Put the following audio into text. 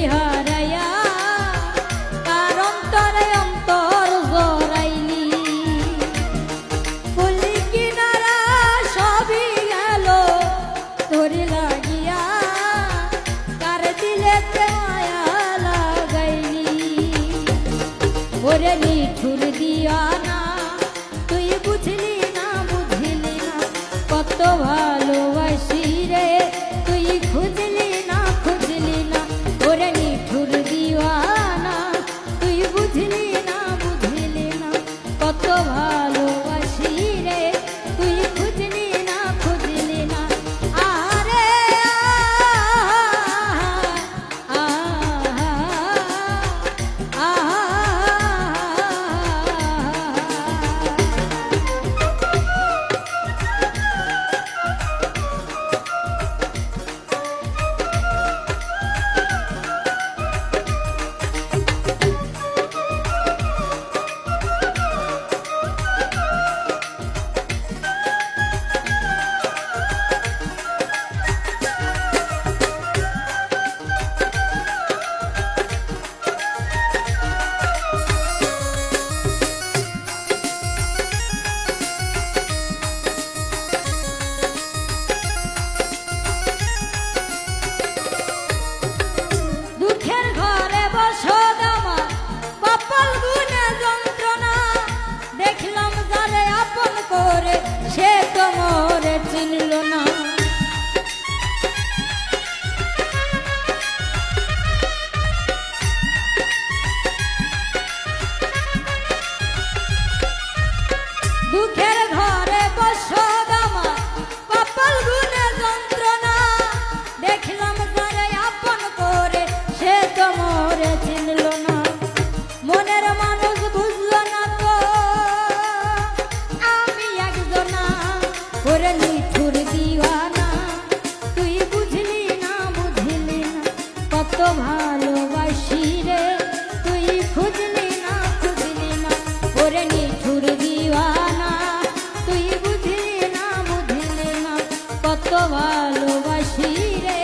হারাইয়া কার অন্তরে অন্তর জড়াইলি কুলি কিনারা সবই গেল তোরে লাগিয়া কার দিলেতে মায়া লাগাইলি ওরে নিঠুর দিয়ানা তুই বুঝলি না কত ভালোবাসি রে তুই খুঁজলি না ওরে নিঠুর দিওয়ানা তুই বুঝলি না কত ভালোবাসি রে তুই খুঁজলি না আরে সে তো মোরে চিনল না দুঃখের ঘরে বসত আমার কপাল গুনে যন্ত্রণা দেখলাম যারে আপন করে সে তো মোরে চিনল না মনের মানুষ বুঝলো না তো ওরে নিঠুর দিওয়ানা তুই বুঝলি না কত ভালোবাসি রে তুই খুঁজলি না ওরে নিঠুর দিওয়ানা তুই বুঝলি না কত ভালোবাসি রে